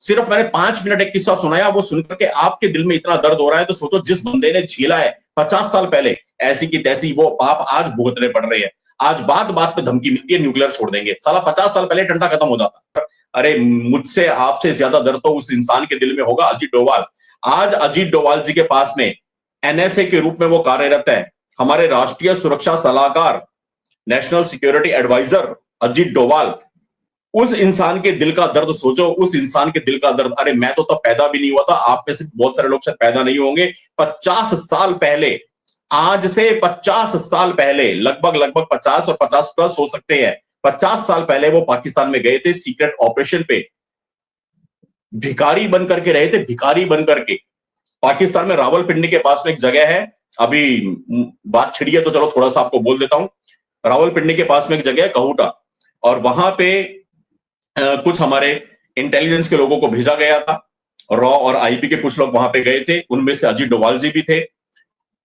सिर्फ मैंने 5 मिनट एक किस्सा सुनाया, वो सुनकर के आपके दिल में इतना दर्द हो रहा है, तो सोचो जिस बंदे ने झेला है 50 साल पहले ऐसी की तैसी, वो पाप आज भुगतने पड़ रहे हैं। आज बात बात पे धमकी मिलती है न्यूक्लियर छोड़ देंगे, साला 50 साल पहले ठंडा खत्म हो जाता। अरे मुझसे आपसे ज्यादा दर्द तो उस इंसान के दिल में होगा, अजीत डोभाल। आज अजीत डोभाल जी के पास में एनएसए के रूप में वो कार्यरत है, हमारे राष्ट्रीय सुरक्षा सलाहकार, national security adviser Ajit Doval. उस इंसान के दिल का दर्द सोचो, उस इंसान के दिल का दर्द। अरे मैं तो तब पैदा भी नहीं हुआ था, आप में से बहुत सारे लोग शायद पैदा नहीं होंगे। 50 साल पहले, आज से 50 साल पहले, लगभग 50 और 50 प्लस हो सकते हैं, 50 साल पहले वो पाकिस्तान में गए थे सीक्रेट ऑपरेशन पे। भिखारी बन करके रहे थे, भिखारी बन करके। पाकिस्तान में रावलपिंडी के पास में एक जगह है, अभी बात छिड़ी है तो चलो थोड़ा सा आपको बोल देता हूं। रावलपिंडी के पास में एक जगह है कहूटा, और वहां पे कुछ हमारे इंटेलिजेंस के लोगों को भेजा गया था। रॉ और आईबी के कुछ लोग वहां पे गए थे, उनमें से अजीत डोभाल जी भी थे।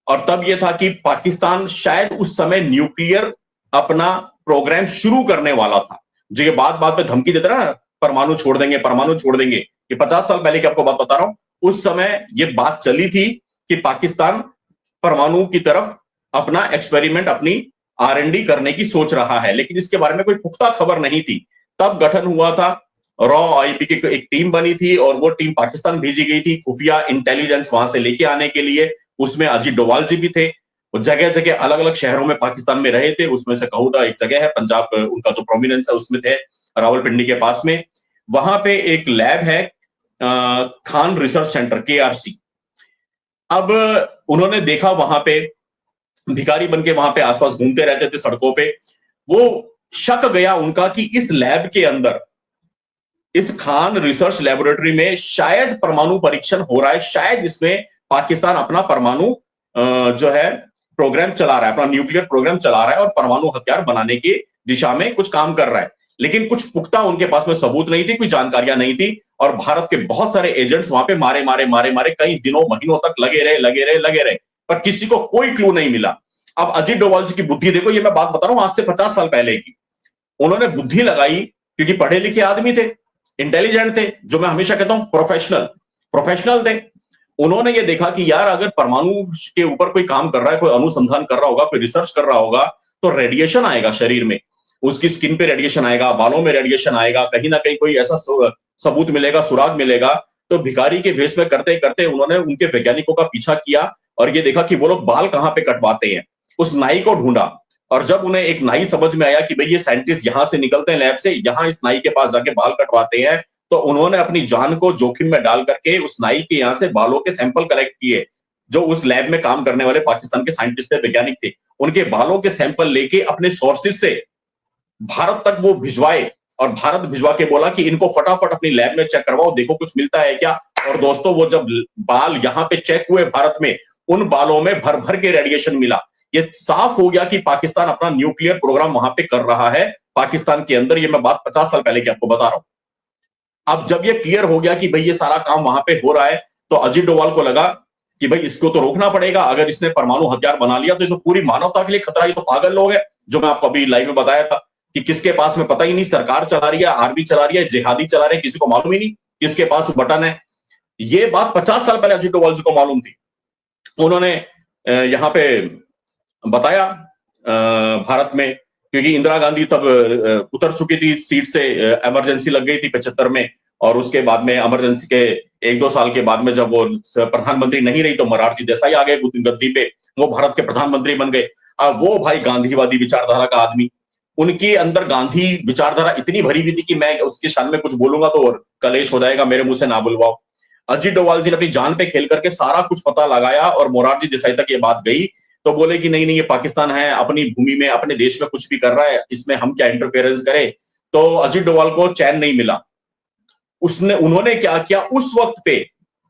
और तब यह था कि पाकिस्तान शायद उस समय न्यूक्लियर अपना प्रोग्राम शुरू करने वाला था। जो ये बात बात पे धमकी देता ना, परमाणु छोड़ देंगे, परमाणु छोड़ देंगे, ये 50 साल पहले की आपको बात बता रहा हूं। उस समय ये बात चली थी कि पाकिस्तान परमाणु की तरफ अपना एक्सपेरिमेंट, अपनी R&D करने की सोच रहा है, लेकिन इसके बारे में कोई पुख्ता खबर नहीं थी। तब गठन हुआ था, रॉ आईबी की एक टीम बनी थी, और वो टीम पाकिस्तान भेजी गई थी खुफिया इंटेलिजेंस वहां से लेके आने के लिए। उसमें अजीत डोभाल जी भी थे। वो जगह जगह अलग अलग शहरों में पाकिस्तान में रहे थे, उसमें से कहूटा एक जगह है, पंजाब उनका जो प्रोमिनेंस है उसमें थे, रावलपिंडी के पास में। वहां पे एक लैब है, खान रिसर्च सेंटर, KRC। अब उन्होंने देखा वहां पे भिखारी बन के वहां पे आसपास घूमते रहते थे सड़कों पे। वो शक गया उनका कि इस लैब के अंदर, इस खान रिसर्च लेबोरेटरी में शायद परमाणु परीक्षण हो रहा है, शायद इसमें पाकिस्तान अपना परमाणु जो है प्रोग्राम चला रहा है, अपना न्यूक्लियर प्रोग्राम चला रहा है, और परमाणु हथियार बनाने की दिशा में कुछ काम कर रहा है। लेकिन कुछ पुख्ता उनके पास में सबूत नहीं थी, कोई जानकारियां नहीं थी, और भारत के बहुत सारे एजेंट्स वहां पे मारे मारे मारे मारे कई दिनों महीनों तक लगे रहे, पर किसी को कोई क्लू नहीं मिला। अब अजीत डोभाल जी की बुद्धि देखो, ये मैं बात बता रहा हूं आज से 50 साल पहले की। उन्होंने बुद्धि लगाई, क्योंकि पढ़े लिखे आदमी थे, इंटेलिजेंट थे, जो मैं हमेशा कहता हूं प्रोफेशनल थे। उन्होंने ये देखा कि यार अगर परमाणु के ऊपर कोई काम कर रहा है, कोई अनुसंधान कर रहा होगा, कोई रिसर्च कर रहा होगा, तो रेडिएशन आएगा शरीर में, उसकी स्किन पे रेडिएशन आएगा, बालों में रेडिएशन आएगा, कहीं ना कहीं कोई ऐसा सबूत मिलेगा, सुराग मिलेगा। तो भिखारी के भेष में करते करते उन्होंने उनके वैज्ञानिकों का पीछा किया, और ये देखा कि वो लोग बाल कहां पे कटवाते हैं। उस नाई को ढूंढा, और जब उन्हें एक नाई समझ में आया कि भाई ये साइंटिस्ट यहां से निकलते हैं लैब से, यहां इस नाई के पास जाके बाल कटवाते हैं, तो उन्होंने अपनी जान को जोखिम में डाल करके उस नाई के यहां से बालों के सैंपल कलेक्ट किए। जो उस लैब में काम करने वाले पाकिस्तान के साइंटिस्ट थे, वैज्ञानिक थे, उनके बालों के सैंपल लेके अपने सोर्सेज से भारत तक वो भिजवाए, और भारत भिजवा के बोला कि इनको फटाफट अपनी लैब में चेक करवाओ, देखो कुछ मिलता है क्या। और दोस्तों, वो जब बाल यहां पे चेक हुए भारत में, उन बालों में भर भर के रेडिएशन मिला। ये साफ हो गया कि पाकिस्तान अपना न्यूक्लियर प्रोग्राम वहां पे कर रहा है, पाकिस्तान के अंदर। ये मैं बात 50 साल पहले की आपको बता रहा हूं। अब जब ये क्लियर हो गया कि भाई ये सारा काम वहां पे हो रहा है, तो अजीत डोभाल को लगा कि भाई इसको तो रोकना पड़ेगा। अगर इसने परमाणु हथियार बना लिया तो ये तो पूरी मानवता के लिए खतरा, ये तो पागल लोग हैं। जो मैं आपको अभी लाइव में बताया था कि किसके पास में पता ही नहीं, सरकार चला रही है, आर्मी चला रही है, जिहादी चला रहे हैं, किसी को मालूम ही नहीं किसके पास बटन है। ये बात 50 साल पहले अजीत डोभाल जी को मालूम थी। उन्होंने यहां पे बताया भारत में, क्योंकि इंदिरा गांधी तब उतर चुकी थी सीट से, इमरजेंसी लग गई थी 75 में, और उसके बाद में इमरजेंसी के 1-2 साल के बाद में जब वो प्रधानमंत्री नहीं रही, तो मोरारजी देसाई आ गए गद्दी पे, वो भारत के प्रधानमंत्री बन गए। अब वो भाई गांधीवादी विचारधारा का आदमी, उनके अंदर गांधी विचारधारा इतनी भरी हुई थी कि मैं उसके शान में कुछ बोलूंगा तो कलेश हो जाएगा, मेरे मुंह से ना बुलवाओ। अजीत डोभाल जी ने अपनी जान पे खेल करके सारा कुछ पता लगाया, और मोरारजी देसाई तक ये बात गई, तो बोले कि नहीं नहीं, ये पाकिस्तान है, अपनी भूमि में, अपने देश में कुछ भी कर रहा है, इसमें हम क्या इंटरफेरेंस करें। तो अजीत डोभाल को चैन नहीं मिला। उन्होंने क्या किया, उस वक्त पे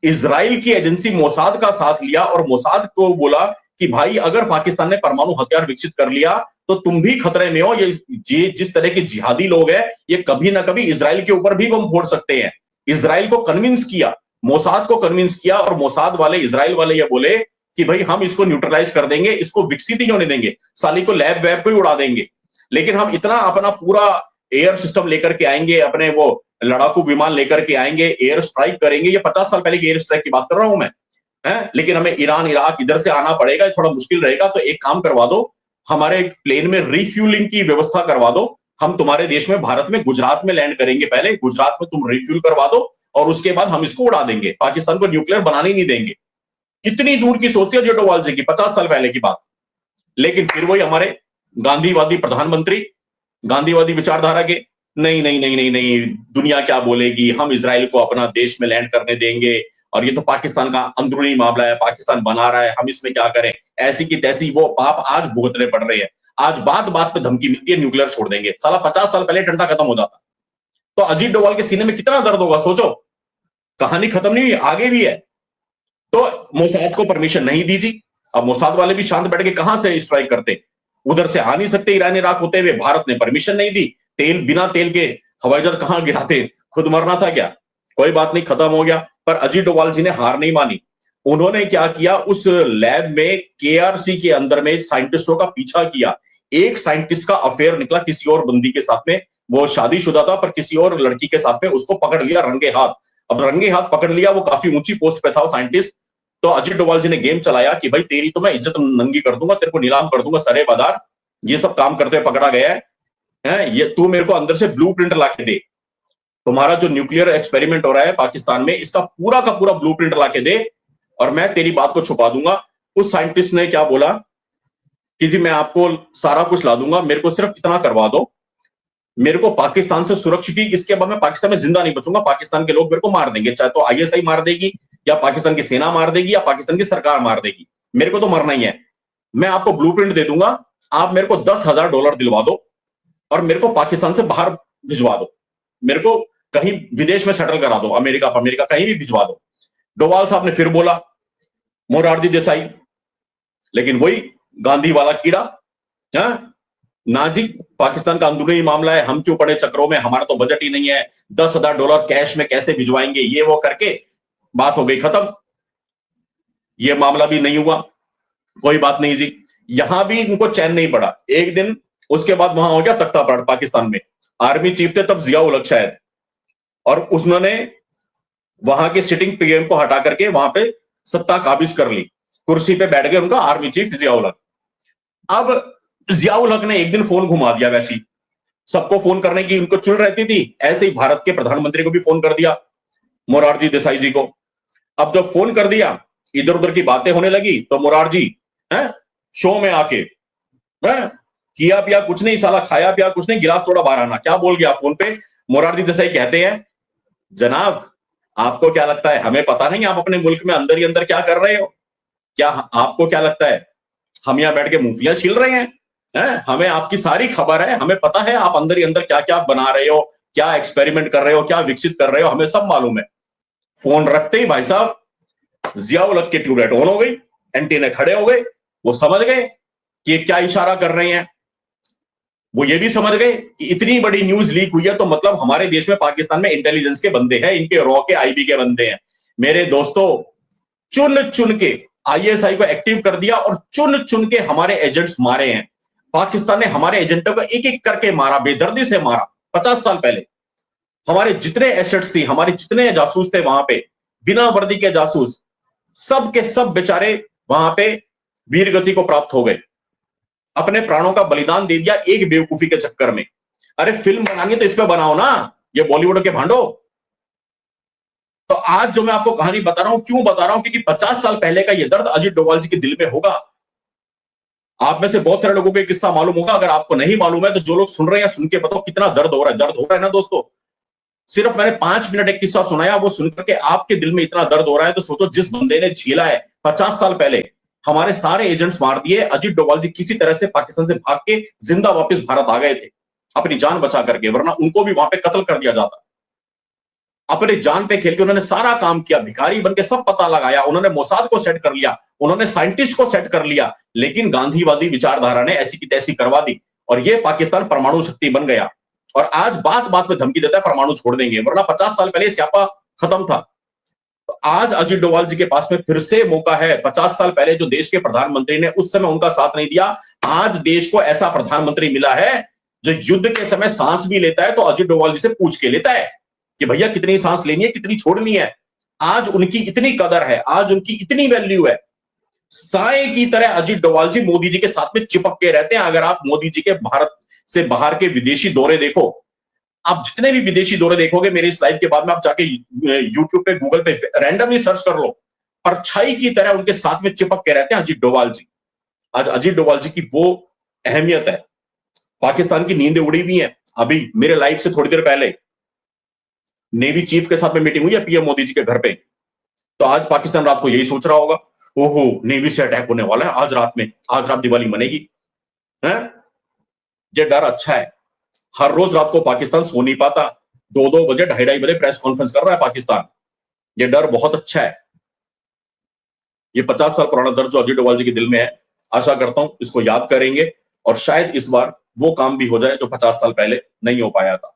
इजराइल की एजेंसी मोसाद का साथ लिया, और मोसाद को बोला कि भाई अगर पाकिस्तान ने परमाणु हथियार विकसित कर लिया तो तुम भी खतरे में हो। ये जिस तरह के जिहादी लोग हैं, ये कभी ना कभी इजराइल के ऊपर भी बम फोड़ सकते हैं। इजराइल को कन्विंस किया, मोसाद को कन्विंस किया, और मोसाद वाले, इजराइल वाले ये बोले कि भाई हम इसको न्यूट्रलाइज कर देंगे, इसको विकसित ही होने देंगे, साली को लैब वैब को ही उड़ा देंगे, लेकिन हम इतना अपना पूरा एयर सिस्टम लेकर के आएंगे, अपने वो लड़ाकू विमान लेकर के आएंगे, एयर स्ट्राइक करेंगे। ये 50 साल पहले की एयर स्ट्राइक की बात कर रहा हूं मैं, है? लेकिन हमें ईरान, इराक इधर से आना पड़ेगा, थोड़ा मुश्किल रहेगा। तो एक काम करवा दो, हमारे प्लेन में रिफ्यूलिंग की व्यवस्था करवा दो। हम तुम्हारे देश में, भारत में, गुजरात में लैंड करेंगे पहले, गुजरात में तुम रिफ्यूल करवा दो और उसके बाद हम इसको उड़ा देंगे। पाकिस्तान को न्यूक्लियर बनाने नहीं देंगे। कितनी दूर की सोचती है अजय डोभाल जी की, 50 साल पहले की बात। लेकिन फिर वही हमारे गांधीवादी प्रधानमंत्री, गांधीवादी विचारधारा के, नहीं नहीं नहीं नहीं नहीं, दुनिया क्या बोलेगी, हम इजराइल को अपना देश में लैंड करने देंगे और ये तो पाकिस्तान का अंदरूनी मामला है, पाकिस्तान बना रहा है, हम इसमें क्या करें। ऐसी की तैसी वो पाप आज भुगतने पड़ रहे हैं। आज बात बात पे धमकी मिलती है, न्यूक्लियर छोड़ देंगे। साला 50 साल पहले ठंडा खत्म हो जाता। तो अजीत डोभाल के सीने में कितना दर्द होगा, सोचो। कहानी खत्म नहीं हुई, आगे भी है। तो मोसाद को परमिशन नहीं दी जी। अब मोसाद वाले भी शांत बैठ के कहां से स्ट्राइक करते, उधर से आ नहीं सकते। ईरान इराक होते हुए भारत ने परमिशन नहीं दी। तेल, बिना तेल के हवाई जहाज कहां गिराते, खुद मरना था क्या? कोई बात नहीं, खत्म हो गया। पर अजीत डोभाल जी ने हार नहीं मानी। उन्होंने क्या किया, उस लैब में केआरसी के अंदर में साइंटिस्टों का पीछा किया। एक साइंटिस्ट का अफेयर निकला किसी और बंदी के साथ में, वो शादीशुदा था पर किसी और लड़की के साथ में, उसको पकड़ लिया रंगे हाथ। अब रंगे हाथ पकड़ लिया, वो काफी ऊंची पोस्ट पे था वो साइंटिस्ट। तो अजीत डोभाल जी ने गेम चलाया कि भाई तेरी तो मैं इज्जत नंगी कर दूंगा, तेरे को नीलाम कर दूंगा, सरे बाजार। ये सब काम करते हुए पकड़ा गया है। ये तू मेरे को अंदर से ब्लूप्रिंट लाके दे, तुम्हारा जो न्यूक्लियर एक्सपेरिमेंट हो रहा है पाकिस्तान में, इसका पूरा का पूरा ब्लूप्रिंट लाके दे और मैं तेरी बात को छुपा दूंगा। उस साइंटिस्ट ने क्या बोला कि जी मैं आपको सारा कुछ ला दूंगा, मेरे को सिर्फ इतना करवा दो, मेरे को पाकिस्तान से सुरक्षित, इसके बाद मैं पाकिस्तान में जिंदा नहीं बचूंगा, पाकिस्तान के लोग मेरे को मार देंगे, चाहे तो आईएसआई मार देगी या पाकिस्तान की सेना मार देगी या पाकिस्तान की सरकार मार देगी, मेरे को तो मरना ही है। मैं आपको ब्लूप्रिंट दे दूंगा, आप मेरे को $10,000 दिलवा दो और मेरे को पाकिस्तान से बाहर भिजवा दो, मेरे को कहीं विदेश में सेटल करा दो, अमेरिका कहीं भी भिजवा दो। डोभाल साहब ने फिर बोला, मोरारजी देसाई, लेकिन वही गांधी वाला कीड़ा, ना जी, पाकिस्तान का अंदरूनी मामला है, हम क्यों पड़े चक्रों में, हमारा तो बजट ही नहीं है, $10,000 कैश में कैसे भिजवाएंगे, ये वो करके बात हो गई खत्म। ये मामला भी नहीं हुआ, कोई बात नहीं जी। यहां भी इनको चैन नहीं पड़ा। एक दिन उसके बाद वहां हो गया तख्ता पलट पाकिस्तान में। आर्मी चीफ थे तब जियाउल हक शायद, और उन्होंने वहां के सिटिंग पीएम को हटा करके वहां पे सत्ता काबिज कर ली, कुर्सी पे बैठ गए उनका आर्मी चीफ जियाउल हक। अब जियाउल हक ने एक दिन फोन घुमा दिया, वैसी सबको फोन करने की उनको चुल रहती थी, ऐसे ही भारत के प्रधानमंत्री को भी फोन कर दिया, मोरारजी देसाई जी को। अब जब फोन कर दिया, इधर उधर की बातें होने लगी, तो मोरारजी शो में आके किया पिया कुछ नहीं, साला खाया पिया कुछ नहीं, गिलास थोड़ा बाहर आना, क्या बोल गया फोन पे। मोरारजी देसाई कहते हैं, जनाब आपको क्या लगता है, हमें पता नहीं आप अपने मुल्क में अंदर ही अंदर क्या कर रहे हो, क्या आपको क्या लगता है हम यहां बैठ के मूंगफलियां छील रहे हैं? हमें आपकी सारी खबर है, हमें पता है आप अंदर ही अंदर क्या क्या बना रहे हो, क्या एक्सपेरिमेंट कर रहे हो, क्या विकसित कर रहे हो, हमें सब मालूम है। फोन रखते ही भाई साहब जियाउल हक की ट्यूबलाइट ऑन हो गई, एंटीने खड़े हो गए, वो समझ गए कि ये क्या इशारा कर रहे हैं। वो ये भी समझ गए कि इतनी बड़ी न्यूज लीक हुई है तो मतलब हमारे देश में, पाकिस्तान में इंटेलिजेंस के बंदे हैं, इनके रॉ के आईबी के बंदे हैं। मेरे दोस्तों, चुन चुन के आईएसआई को एक्टिव कर दिया और चुन चुन के हमारे एजेंट्स मारे हैं। पाकिस्तान ने हमारे एजेंटों को एक एक करके मारा, बेदर्दी से मारा। 50 साल पहले हमारे जितने एसेट्स थी, हमारे जितने जासूस थे वहां पे, बिना वर्दी के जासूस, सब के सब बेचारे वहां पे वीरगति को प्राप्त हो गए, अपने प्राणों का बलिदान दे दिया एक बेवकूफी के चक्कर में। अरे फिल्म बनानी तो इस पे बनाओ ना, ये बॉलीवुड के भांडो। तो आज जो मैं आपको कहानी बता रहा हूं, क्यों बता रहा हूं, क्योंकि 50 साल पहले का ये दर्द अजीत डोभाल जी के दिल में होगा। आप में से बहुत सारे लोगों को ये किस्सा मालूम होगा, अगर आपको नहीं मालूम है तो जो लोग सुन रहे हैं सुन के बताओ कितना दर्द हो रहा है। दर्द हो रहा है ना दोस्तों? सिर्फ मैंने 5 मिनट एक किस्सा सुनाया, वो सुनकर के आपके दिल में इतना दर्द हो रहा है, तो सोचो जिस बंदे ने झेला है 50 साल पहले, हमारे सारे एजेंट्स मार दिए, अजीत डोभाल जी किसी तरह से पाकिस्तान से भाग के जिंदा वापस भारत आ गए थे अपनी जान बचा करके, वरना उनको भी वहां पे कत्ल कर दिया जाता। अपने जान पे खेल के उन्होंने सारा काम किया, भिखारी बन के सब पता लगाया, उन्होंने मोसाद को सेट कर लिया, उन्होंने साइंटिस्ट को सेट कर लिया, लेकिन गांधीवादी विचारधारा ने ऐसी की तैसी करवा दी और ये पाकिस्तान परमाणु शक्ति बन गया। और आज बात बात में धमकी देता है परमाणु छोड़ देंगे, वरना 50 साल पहले स्यापा खत्म था। तो आज अजीत डोभाल जी के पास में फिर से मौका है। 50 साल पहले जो देश के प्रधानमंत्री ने उस समय उनका साथ नहीं दिया, आज देश को ऐसा प्रधानमंत्री मिला है जो युद्ध के समय सांस भी लेता है तो अजीत डोभाल जी से पूछ के लेता है। कि भैया कितनी सांस लेनी है, कितनी छोड़नी है। आज उनकी इतनी कदर है, आज उनकी इतनी वैल्यू है। साए की तरह अजीत डोभाल जी मोदी जी के साथ में चिपक के रहते हैं। अगर आप मोदी जी के भारत से बाहर के विदेशी दौरे देखो, आप जितने भी विदेशी दौरे देखोगे, मेरे इस लाइव के बाद में आप जाके यूट्यूब पे, गूगल पे रैंडमली सर्च कर लो, परछाई की तरह उनके साथ में चिपक के रहते हैं अजीत डोभाल जी। आज अजीत डोभाल जी की वो अहमियत है। पाकिस्तान की नींदें उड़ी हुई हैं। अभी मेरे लाइव से थोड़ी देर पहले नेवी चीफ के साथ में मीटिंग हुई है पीएम मोदी जी के घर पे। तो आज पाकिस्तान रात को यही सोच रहा होगा, ओहो नेवी से अटैक होने वाला है आज रात में, आज रात दिवाली मनेगी है। ये डर अच्छा है। हर रोज रात को पाकिस्तान सो नहीं पाता, 2-2 बजे, 2:30 बजे प्रेस कॉन्फ्रेंस कर रहा है पाकिस्तान। ये डर बहुत अच्छा है। ये 50 साल पुराना दर्द जो अजीत डोभाल जी के दिल में है, आशा करता हूं इसको याद करेंगे और शायद इस बार वो काम भी हो जाए जो 50 साल पहले नहीं हो पाया था।